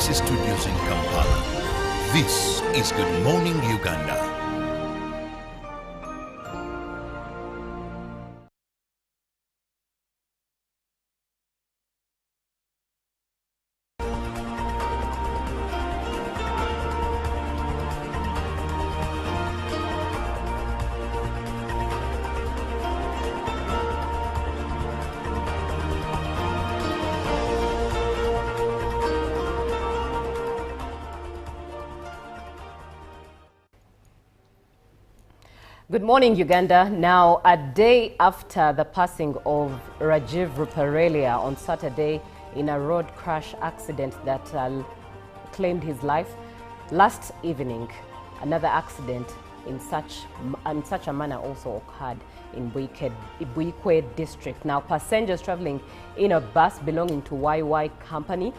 BBC Studios in Kampala. This is Good Morning Uganda. Good morning, Uganda. Now, a day after the passing of Rajiv Ruparelia on Saturday in a road crash accident that claimed his life, last evening, another accident in such a manner also occurred in Buikwe district. Now, passengers traveling in a bus belonging to YY Company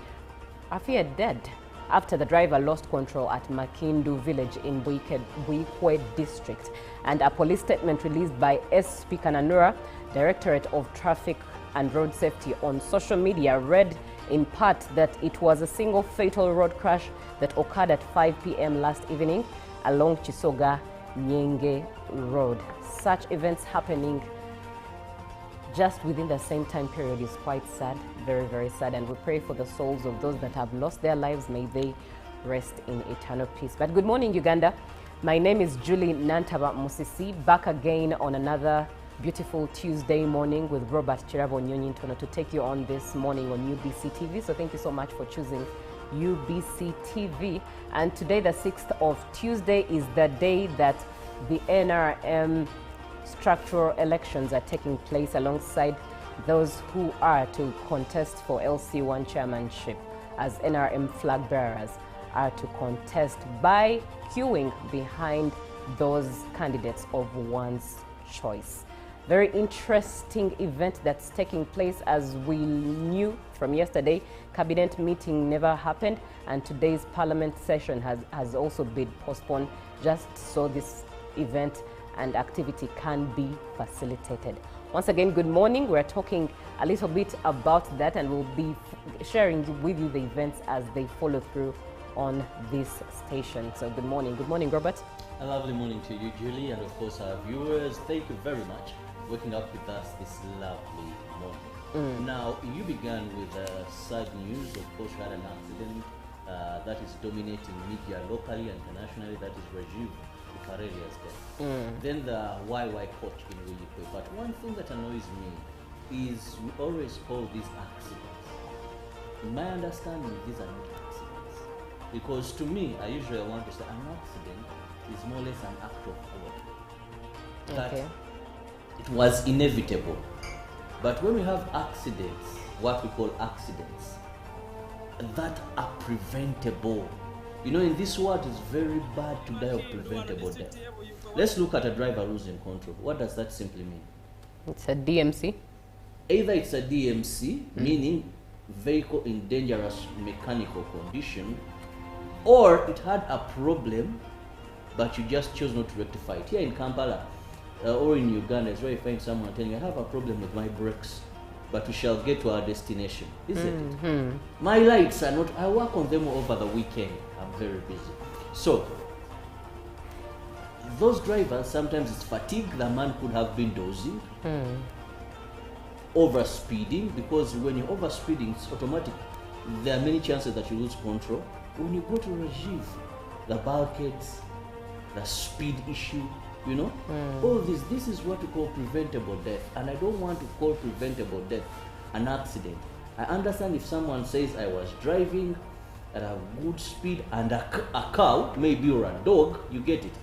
are feared dead after the driver lost control at Makindu village in Buikwe district. And a police statement released by SP Kananura, Directorate of Traffic and Road Safety, on social media read in part that it was a single fatal road crash that occurred at 5 p.m. last evening along Chisoga Nyenge Road. Such events happening just within the same time period is quite sad, very, very sad. And we pray for the souls of those that have lost their lives. May they rest in eternal peace. But good morning, Uganda. My name is Julie Nantaba Musisi, back again on another beautiful Tuesday morning with Robert Chirabo Nyonyintono to take you on this morning on UBC TV. So thank you so much for choosing UBC TV. And today, the 6th of Tuesday, is the day that the NRM structural elections are taking place alongside those who are to contest for LC1 chairmanship, as NRM flag bearers are to contest by queuing behind those candidates of one's choice. Very interesting event that's taking place. As we knew from yesterday, cabinet meeting never happened, and today's parliament session has also been postponed just so this event and activity can be facilitated. Once again, good morning. We're talking a little bit about that, and we'll be sharing with you the events as they follow through on this station. So good morning. Good morning, Robert. A lovely morning to you, Julie, and of course our viewers. Thank you very much for waking up with us this lovely morning. Now, you began with sad news. Of course, you had an accident that is dominating media locally and internationally. That is Rajiv Ruparelia's death. Then the YY coach in Buikwe. But one thing that annoys me is we always call these accidents. In my understanding, these are not accidents. Because to me, I usually want to say an accident is more or less an act of God. That it was inevitable. But when we have accidents, what we call accidents, that are preventable. You know, in this world, it's very bad to die of preventable death. Let's look at a driver losing control. What does that simply mean? It's a DMC. Either it's a DMC, meaning vehicle in dangerous mechanical condition, or it had a problem, but you just chose not to rectify it. Here in Kampala or in Uganda, it's where you find someone telling you, I have a problem with my brakes, but we shall get to our destination, isn't it? My lights are not, I work on them over the weekend. I'm very busy. So, those drivers, sometimes it's fatigue. The man could have been dozing, overspeeding, because when you're overspeeding, it's automatic. There are many chances that you lose control. When you go to Rajiv, the bulkheads, the speed issue, you know, all this is what we call preventable death. And I don't want to call preventable death an accident. I understand if someone says I was driving at a good speed and a cow, maybe, or a dog, you get it.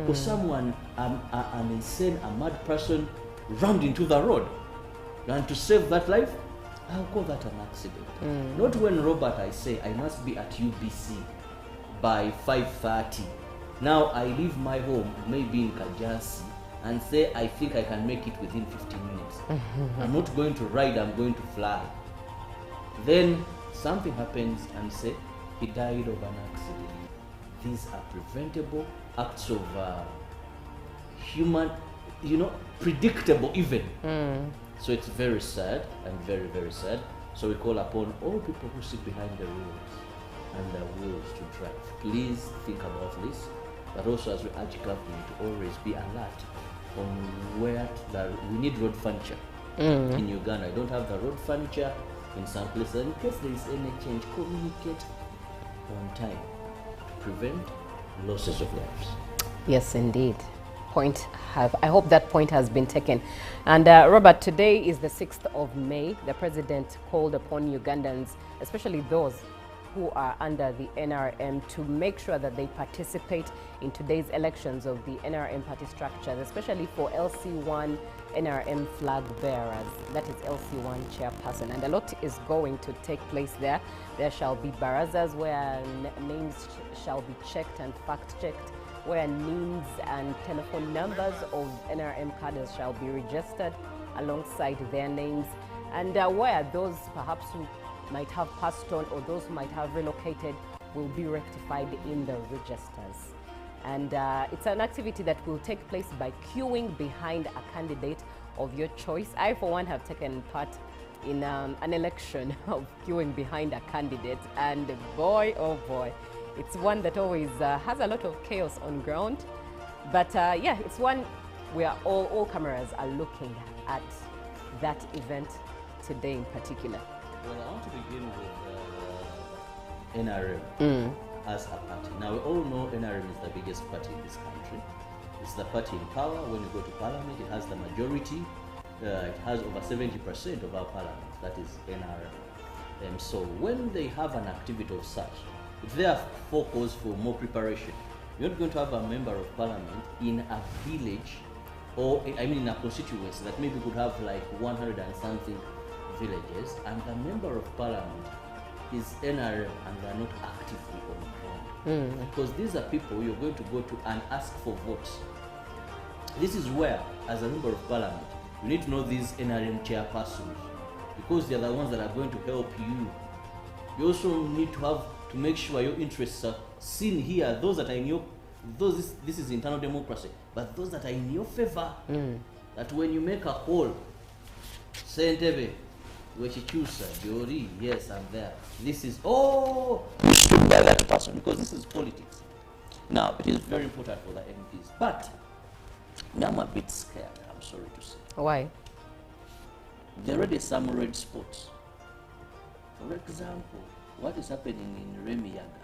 Or someone, an insane, a mad person rammed into the road. And to save that life, I'll call that an accident. Not when, Robert, I say I must be at UBC by 5:30. Now I leave my home, maybe in Kajasi, and say I think I can make it within 15 minutes. I'm not going to ride, I'm going to fly. Then something happens and say he died of an accident. These are preventable acts of human, you know, predictable even. So it's very sad and very, very sad. So we call upon all people who sit behind the wheels and the wills to drive. Please think about this, but also as we urge government to always be alert on where we need road furniture in Uganda. I don't have the road furniture in some places. In case there is any change, communicate on time to prevent losses of lives. Yes, indeed. I hope that point has been taken. And Robert, today is the 6th of May. The president called upon Ugandans, especially those who are under the NRM, to make sure that they participate in today's elections of the NRM party structures, especially for LC1 NRM flag bearers, that is LC1 chairperson. And a lot is going to take place there. There shall be barazas where names shall be checked and fact-checked, where names and telephone numbers of NRM cadres shall be registered alongside their names, and where those perhaps who might have passed on or those who might have relocated will be rectified in the registers. And it's an activity that will take place by queuing behind a candidate of your choice. I, for one, have taken part in an election of queuing behind a candidate, and boy, oh boy, it's one that always has a lot of chaos on ground. But yeah, it's one where all cameras are looking at that event today in particular. Well, I want to begin with NRM as a party. Now, we all know NRM is the biggest party in this country. It's the party in power. When you go to parliament, it has the majority. It has over 70% of our parliament. That is NRM. So when they have an activity of such, if they have calls for more preparation, you're not going to have a member of parliament in a village, or in a constituency that maybe could have like 100 and something villages, and the member of parliament is NRM and they are not actively on the ground. Because these are people you're going to go to and ask for votes. This is where, as a member of parliament, you need to know these NRM chairpersons, because they're the ones that are going to help you. You also need to make sure your interests are seen here, those that are in your, this is internal democracy, but those that are in your favor, that when you make a call, Sentebe, Wechichusa, Jori, yes, I'm there. This is, stood by that person, because this is politics. Now, it is very important for the MPs, but now I'm a bit scared, I'm sorry to say. Why? There are already some red spots. For example, what is happening in Remiyaga,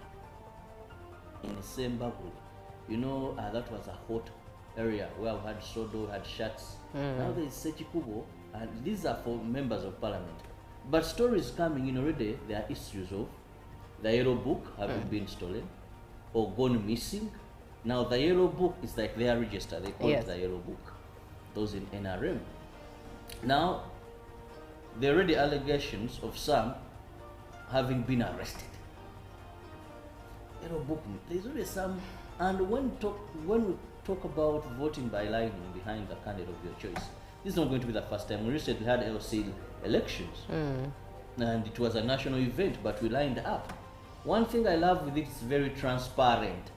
in Sembabuli? You know, that was a hot area where we had Sodo, had Shats. Now there is Sechikubo, and these are for members of parliament. But stories coming in already, there are issues of the yellow book having been stolen or gone missing. Now the yellow book is like their register, they call it the yellow book, those in NRM. Now, there are already allegations of some having been arrested. Yellow book, there's already some, and when we talk about voting by lining behind the candidate of your choice, this is not going to be the first time. We recently had LC elections, and it was a national event, but we lined up. One thing I love with it is very transparent.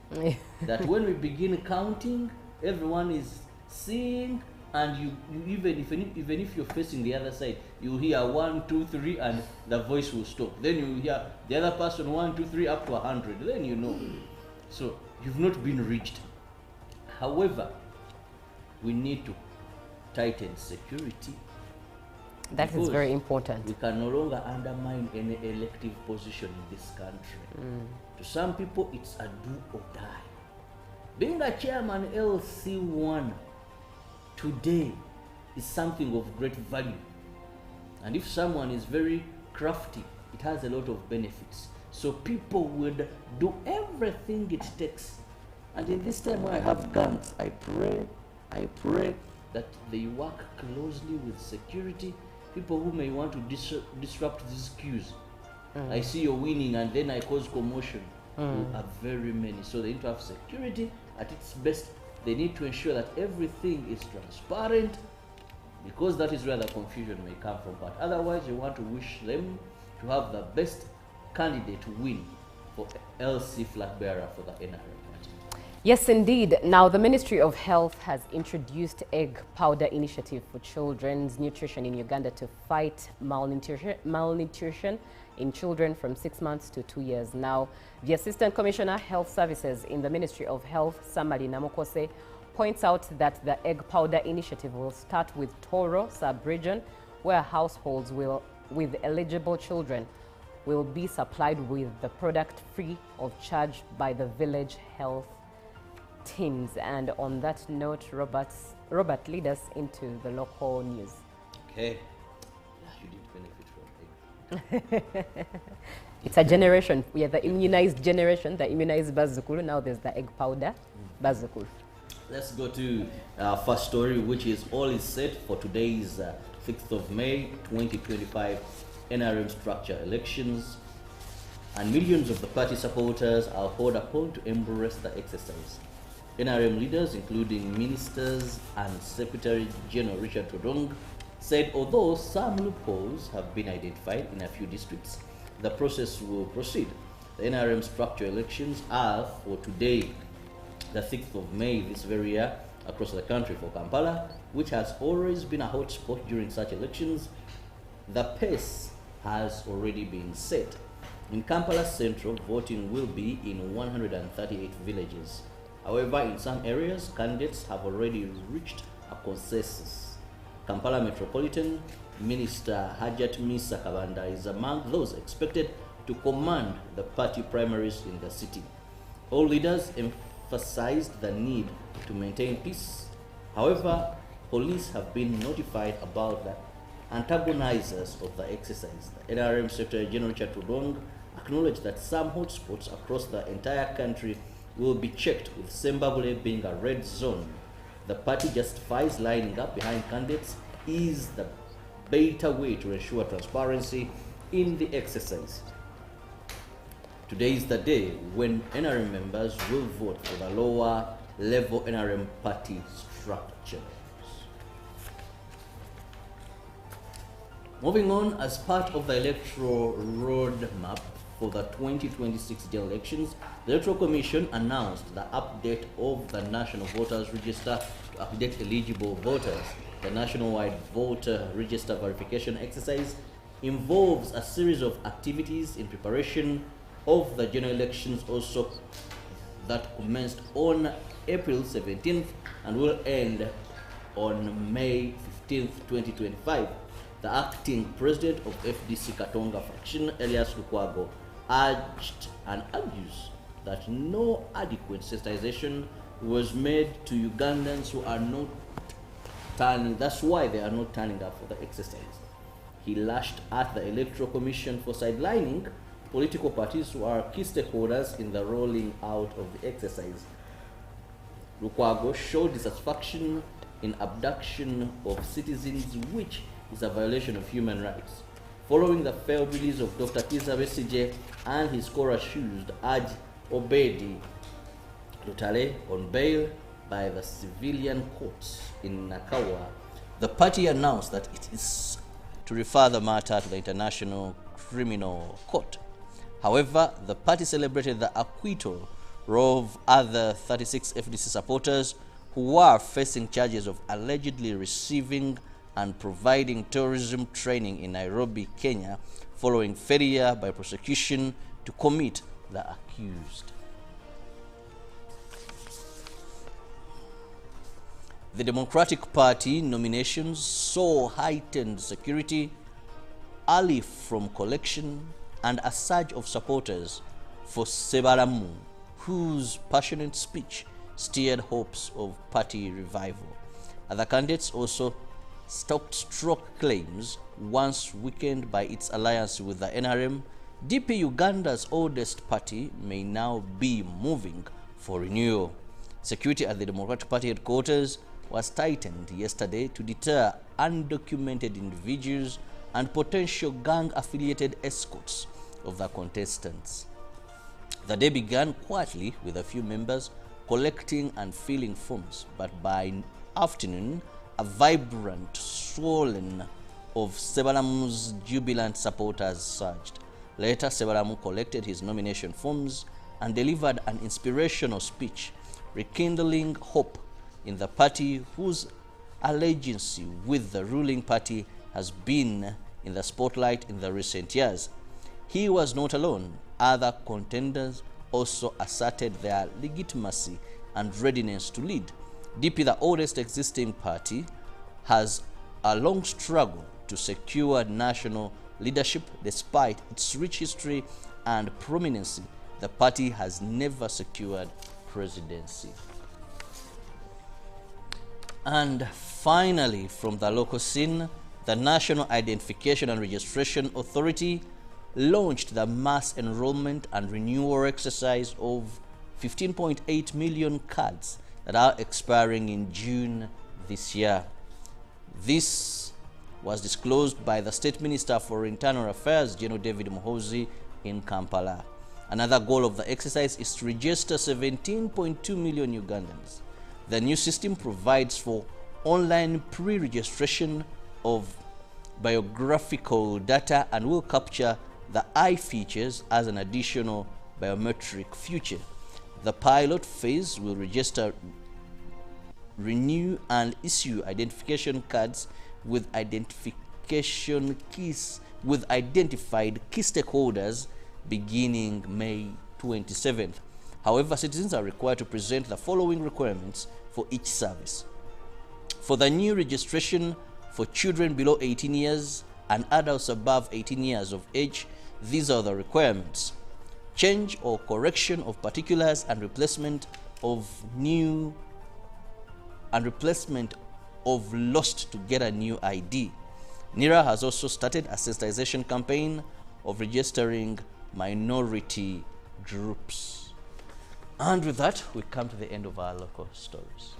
That when we begin counting, everyone is seeing, and you even if you're facing the other side, you hear 1, 2, 3, and the voice will stop. Then you hear the other person 1, 2, 3 up to 100. Then you know. So you've not been reached. However, we need to tighten security. That is very important. We can no longer undermine any elective position in this country. To some people, it's a do or die. Being a chairman LC1 today is something of great value. And if someone is very crafty, it has a lot of benefits. So people would do everything it takes. And in this time where I have guns, I pray that they work closely with security, people who may want to disrupt these queues. I see you're winning and then I cause commotion. There are very many. So they need to have security at its best. They need to ensure that everything is transparent, because that is where the confusion may come from. But otherwise, you want to wish them to have the best candidate win for LC flag bearer for the NRM party. Yes, indeed. Now, the Ministry of Health has introduced egg powder initiative for children's nutrition in Uganda to fight malnutrition in children from 6 months to 2 years. Now, the Assistant Commissioner Health Services in the Ministry of Health, Samali Namokose, points out that the egg powder initiative will start with Toro sub-region, where households with eligible children will be supplied with the product free of charge by the village health teams. And on that note, Robert lead us into the local news. Okay. Yeah, you did benefit from egg. It's a generation. We have the immunized generation, the immunized bazukulu. Now there's the egg powder bazukulu. Let's go to our first story, which is all is set for today's 6th of May 2025 NRM structure elections, and millions of the party supporters are called upon to embrace the exercise. NRM leaders, including ministers and Secretary General Richard Todong, said although some loopholes have been identified in a few districts, the process will proceed. The NRM structure elections are for today, the 6th of May this very year, across the country. For Kampala, which has always been a hot spot during such elections, the pace has already been set. In Kampala Central, voting will be in 138 villages. However, in some areas, candidates have already reached a consensus. Kampala Metropolitan Minister Hajat Misa Kabanda is among those expected to command the party primaries in the city. All leaders emphasized the need to maintain peace. However, police have been notified about the antagonizers of the exercise. The NRM Secretary General Richard Todong acknowledged that some hotspots across the entire country will be checked, with Sembabule being a red zone. The party justifies lining up behind candidates is the better way to ensure transparency in the exercise. Today is the day when NRM members will vote for the lower level NRM party structure. Moving on, as part of the electoral roadmap for the 2026 general elections, the Electoral Commission announced the update of the National Voters Register to update eligible voters. The nationwide voter register verification exercise involves a series of activities in preparation of the general elections also that commenced on April 17th and will end on May 15th, 2025. The acting president of FDC Katonga faction, Elias Lukwago, urged and argues that no adequate sensitization was made to Ugandans who are not turning. That's why they are not turning up for the exercise. He lashed at the Electoral Commission for sidelining political parties who are key stakeholders in the rolling out of the exercise. Lukwago showed dissatisfaction in abduction of citizens, which is a violation of human rights. Following the failed release of Dr. Kizza Besigye and his co-accused Aj Obedi Lutale on bail by the civilian courts in Nakawa, the party announced that it is to refer the matter to the International Criminal Court. However, the party celebrated the acquittal of other 36 FDC supporters who were facing charges of allegedly receiving and providing terrorism training in Nairobi, Kenya, following failure by prosecution to commit the accused. The Democratic Party nominations saw heightened security, early from collection, and a surge of supporters for Sebalamu, whose passionate speech stirred hopes of party revival. Other candidates also stopped stroke claims once weakened by its alliance with the NRM. DP, Uganda's oldest party, may now be moving for renewal. Security at the Democratic Party headquarters was tightened yesterday to deter undocumented individuals and potential gang-affiliated escorts of the contestants. The day began quietly with a few members collecting and filling forms, but by afternoon, a vibrant swollen of Sebalamu's jubilant supporters surged. Later, Sebalamu collected his nomination forms and delivered an inspirational speech rekindling hope in the party whose allegiance with the ruling party has been in the spotlight in the recent years. He was not alone. Other contenders also asserted their legitimacy and readiness to lead. DP, the oldest existing party, has a long struggle to secure national leadership. Despite its rich history and prominence, the party has never secured presidency. And finally, from the local scene, the National Identification and Registration Authority launched the mass enrollment and renewal exercise of 15.8 million cards that are expiring in June this year. This was disclosed by the State Minister for Internal Affairs, General David Muhoozi, in Kampala. Another goal of the exercise is to register 17.2 million Ugandans. The new system provides for online pre-registration of biographical data and will capture the eye features as an additional biometric feature. The pilot phase will register, renew, and issue identification cards with identification keys with identified key stakeholders beginning May 27th. However, citizens are required to present the following requirements for each service. For the new registration for children below 18 years and adults above 18 years of age, these are the requirements: change or correction of particulars and replacement of lost to get a new ID. NIRA has also started a sensitization campaign of registering minority groups. And with that, we come to the end of our local stories.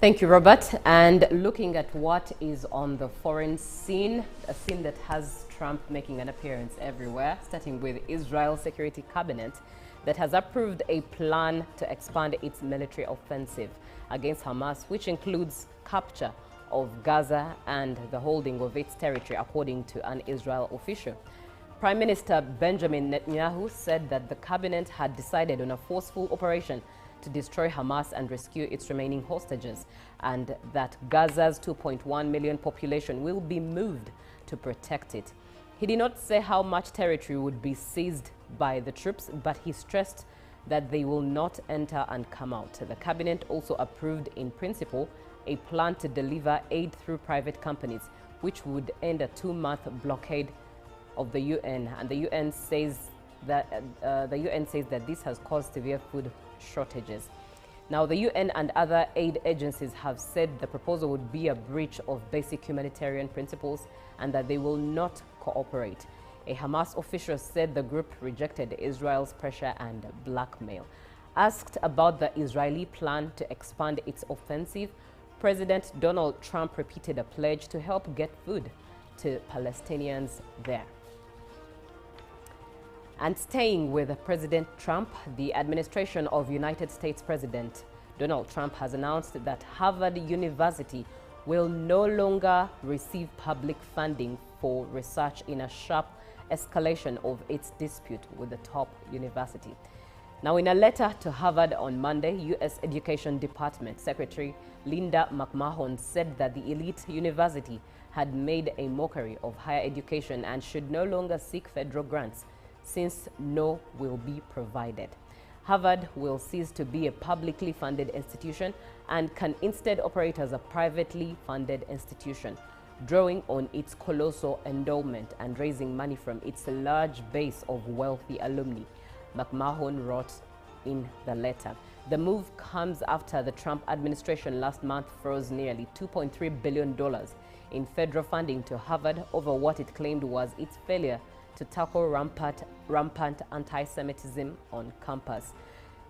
Thank you, Robert. And looking at what is on the foreign scene, a scene that has Trump making an appearance everywhere, starting with Israel's Security Cabinet that has approved a plan to expand its military offensive against Hamas, which includes capture of Gaza and the holding of its territory, according to an Israel official. Prime Minister Benjamin Netanyahu said that the cabinet had decided on a forceful operation to destroy Hamas and rescue its remaining hostages, and that Gaza's 2.1 million population will be moved to protect it. He did not say how much territory would be seized by the troops, but he stressed that they will not enter and come out. The cabinet also approved in principle a plan to deliver aid through private companies, which would end a 2-month blockade of the UN, and the UN says that this has caused severe food shortages. Now, the UN and other aid agencies have said the proposal would be a breach of basic humanitarian principles and that they will not cooperate. A Hamas official said the group rejected Israel's pressure and blackmail. Asked about the Israeli plan to expand its offensive, President Donald Trump repeated a pledge to help get food to Palestinians there. And staying with President Trump, the administration of United States President Donald Trump has announced that Harvard University will no longer receive public funding for research in a sharp escalation of its dispute with the top university. Now, in a letter to Harvard on Monday, U.S. Education Department Secretary Linda McMahon said that the elite university had made a mockery of higher education and should no longer seek federal grants, since no will be provided. Harvard will cease to be a publicly funded institution and can instead operate as a privately funded institution, drawing on its colossal endowment and raising money from its large base of wealthy alumni, McMahon wrote in the letter. The move comes after the Trump administration last month froze nearly $2.3 billion in federal funding to Harvard over what it claimed was its failure to tackle rampant anti-Semitism on campus.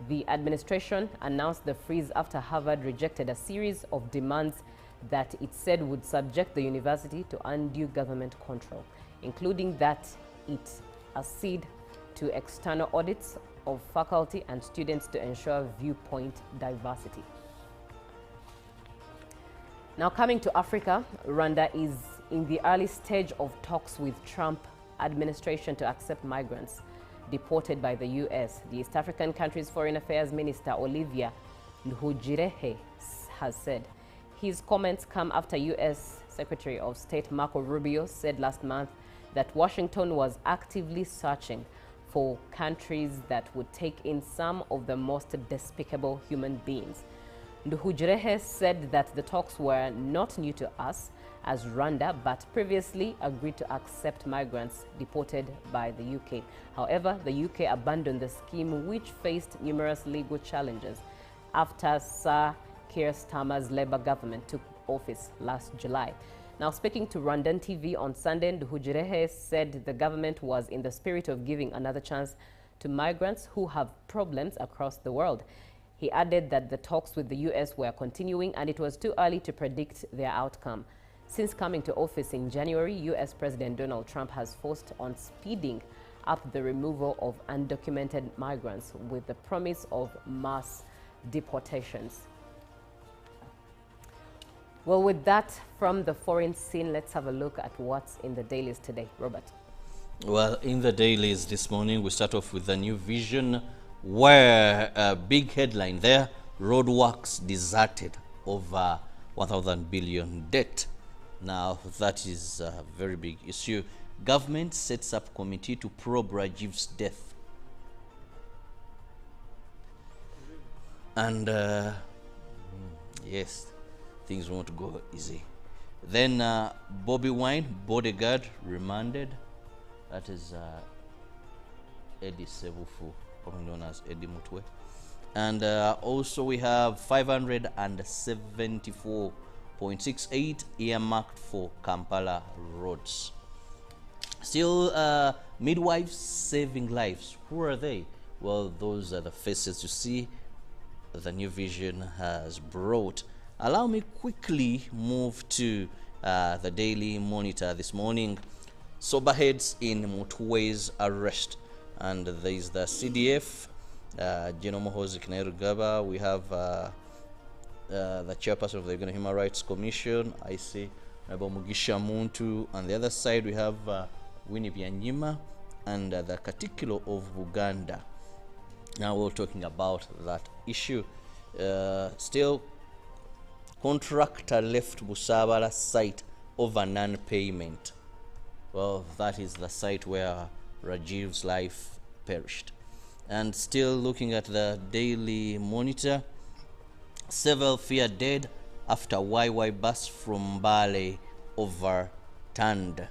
The administration announced the freeze after Harvard rejected a series of demands that it said would subject the university to undue government control, including that it accede to external audits of faculty and students to ensure viewpoint diversity. Now, coming to Africa, Rwanda is in the early stage of talks with Trump administration to accept migrants deported by the U.S. The East African country's Foreign Affairs Minister, Olivia Nduhungirehe has said. His comments come after U.S. Secretary of State Marco Rubio said last month that Washington was actively searching for countries that would take in some of the most despicable human beings. Nduhungirehe said that the talks were not new to us as Rwanda, but previously agreed to accept migrants deported by the UK. However, the UK abandoned the scheme, which faced numerous legal challenges after Sir Keir Starmer's Labour government took office last July. Now, speaking to Rwandan TV on Sunday, Nduhungirehe said the government was in the spirit of giving another chance to migrants who have problems across the world. He added that the talks with the US were continuing and it was too early to predict their outcome. Since coming to office in January, US President Donald Trump has forced on speeding up the removal of undocumented migrants with the promise of mass deportations. Well, with that from the foreign scene, let's have a look at what's in the dailies today. Robert. Well, in the dailies this morning, we start off with the New Vision, where a big headline there, roadworks deserted over 1,000 billion debt. Now, that is a very big issue. Government sets up committee to probe Rajiv's death. And yes, things won't go easy. Then Bobby Wine, bodyguard, remanded. That is Eddie Sevufu, commonly known as Eddie Mutwe. And also we have 574.68 earmarked for Kampala roads. Still, midwives saving lives. Who are they? Well, those are the faces you see the New Vision has brought. Allow me quickly move to the Daily Monitor this morning. Sober heads in Mutwe's arrest. And there is the CDF, General Mohozi Kainerugaba. We have the chairperson of the Uganda Human Rights Commission, I see Mugisha Muntu. On the other side, we have Winnie Byanyima and the Katikilo of Uganda. Now we're talking about that issue. Still, contractor left Busabala site over non-payment. Well, that is the site where Rajiv's life perished. And still looking at the Daily Monitor, several fear dead after YY bus from Mbale overturned.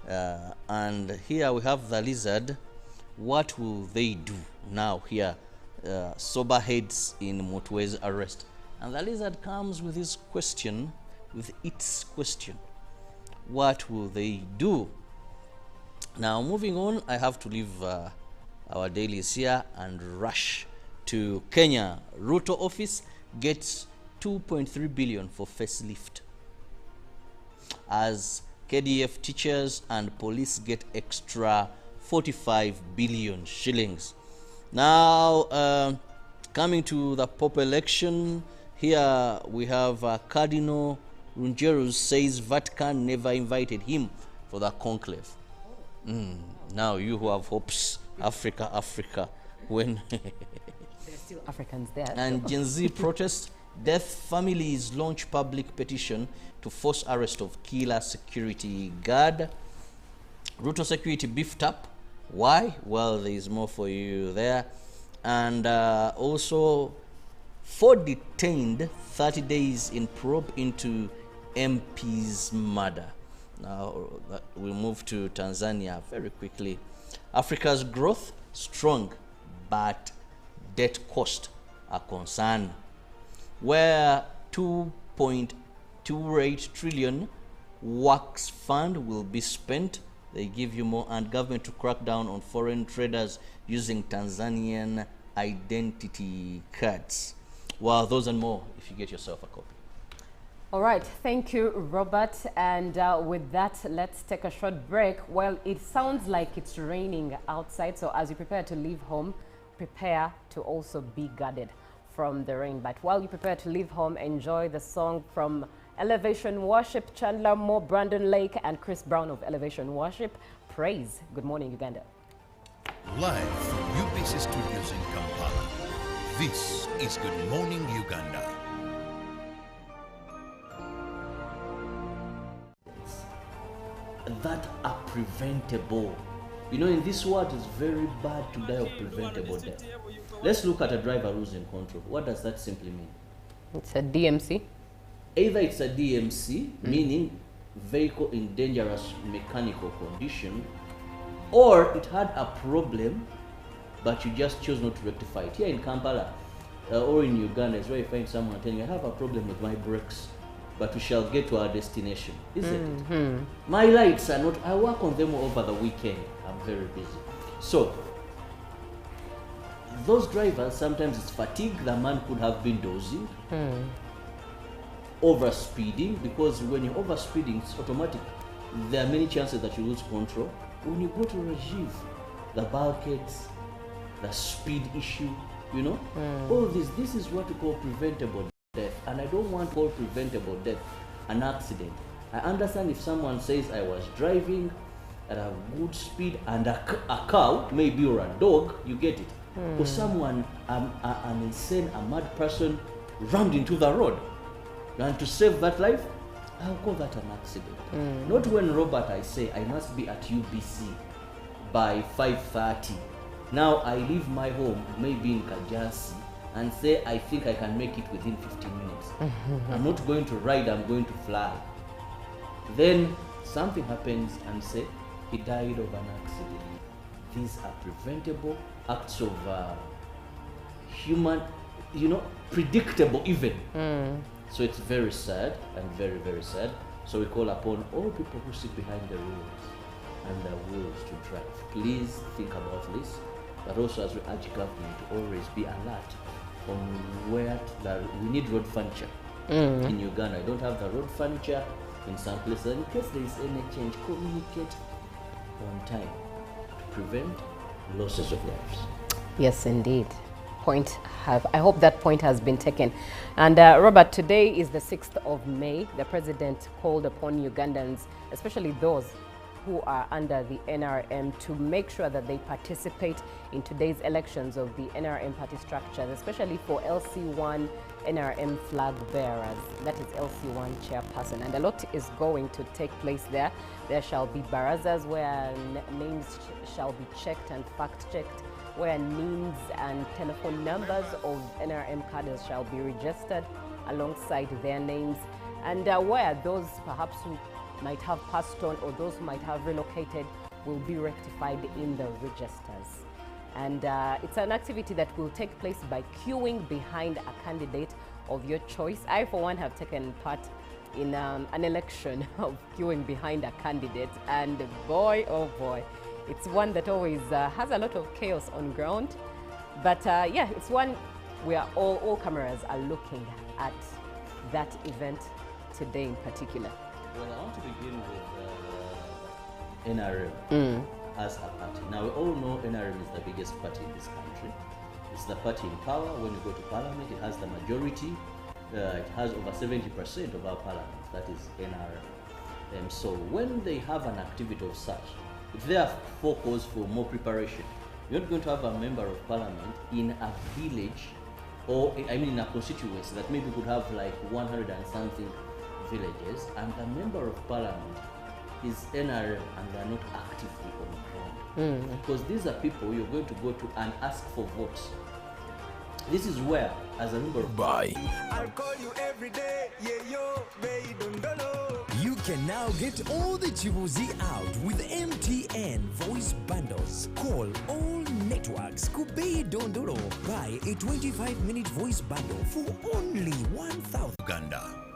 And here we have the Lizard. What will they do now here? Sober heads in Mutwe's arrest. And the Lizard comes with its question. What will they do? Now, moving on, I have to leave our dailies here and rush to Kenya. Ruto office gets 2.3 billion for facelift, as KDF teachers and police get extra 45 billion shillings. Now, coming to the Pope election, here we have Cardinal Rungerus says Vatican never invited him for the conclave. Now you who have hopes, Africa, when There's still Africans there. and Gen Z protest, death families launch public petition to force arrest of killer security guard. Ruto security beefed up. Why? Well, there is more for you there. And also 4 detained, 30 days in probe into MP's murder. Now we'll move to Tanzania very quickly. Africa's growth strong, but debt cost a concern. Where 2.28 trillion works fund will be spent, they give you more, and government to crack down on foreign traders using Tanzanian identity cards. Well, those and more if you get yourself a copy. All right, thank you, Robert. And with that, let's take a short break. Well, it sounds like it's raining outside, so as you prepare to leave home, prepare to also be guarded from the rain. But while you prepare to leave home, enjoy the song from Elevation Worship, Chandler Moore, Brandon Lake, and Chris Brown of Elevation Worship, Praise. Good morning, Uganda. Live from UBC Studios in Kampala, This is Good Morning Uganda. That are preventable. You know, in this world, it's very bad to die of preventable death. Let's look at a driver losing control. What does that simply mean? It's a DMC. Either it's a DMC, meaning vehicle in dangerous mechanical condition, or it had a problem, but you just chose not to rectify it. Here in Kampala or in Uganda is where you find someone telling you, I have a problem with my brakes, but we shall get to our destination, isn't it? My lights are not, I work on them over the weekend. I'm very busy. So, those drivers, sometimes it's fatigue. The man could have been dozing, over speeding, because when you're over speeding, it's automatic. There are many chances that you lose control. When you go to Rajiv, the bulkheads, the speed issue, you know, all this is what we call preventable death. And I don't want to call preventable death an accident. I understand if someone says I was driving at a good speed and a cow, maybe, or a dog, you get it. Or someone, an insane, a mad person rammed into the road. And to save that life, I'll call that an accident. Not when Robert, I say, I must be at UBC by 5:30. Now I leave my home, maybe in Kajasi, and say I think I can make it within 15 minutes. I'm not going to ride, I'm going to fly. Then something happens and say, he died of an accident. These are preventable acts of human, you know, predictable even. So it's very sad and very, very sad. So we call upon all people who sit behind the wheels and the wheels to drive. Please think about this, but also as we urge government to always be alert on where we need road furniture. In Uganda, I don't have the road furniture in some places. In case there is any change, communicate on time to prevent losses of lives. Yes, indeed. I hope that point has been taken. And Robert, today is the 6th of May. The president called upon Ugandans, especially those who are under the NRM, to make sure that they participate in today's elections of the NRM party structures, especially for LC1 NRM flag bearers. That is LC1 chairperson. And a lot is going to take place there. There shall be barazas where names shall be checked and fact-checked, where names and telephone numbers of NRM cadres shall be registered alongside their names, and where those perhaps who might have passed on or those who might have relocated will be rectified in the registers. And it's an activity that will take place by queuing behind a candidate of your choice. I, for one, have taken part in an election of queuing behind a candidate, and boy, oh boy, it's one that always has a lot of chaos on ground. But yeah, it's one where all cameras are looking at that event today in particular. Well, I want to begin with NRM as a party. Now, we all know NRM is the biggest party in this country. It's the party in power. When you go to parliament, it has the majority. It has over 70% of our parliament. That is NRM. So when they have an activity of such, if they have calls for more preparation, you're not going to have a member of parliament in a village, or in a constituency that maybe could have like 100 and something villages, and the member of parliament is NRM and they are not actively on the ground. Because these are people you're going to go to and ask for votes. This is where, as a member of I'll call you every day, You can now get all the Chibuzi out with MTN voice bundles. Call all networks. Kubei Dondoro. Buy a 25-minute voice bundle for only 1,000. Uganda.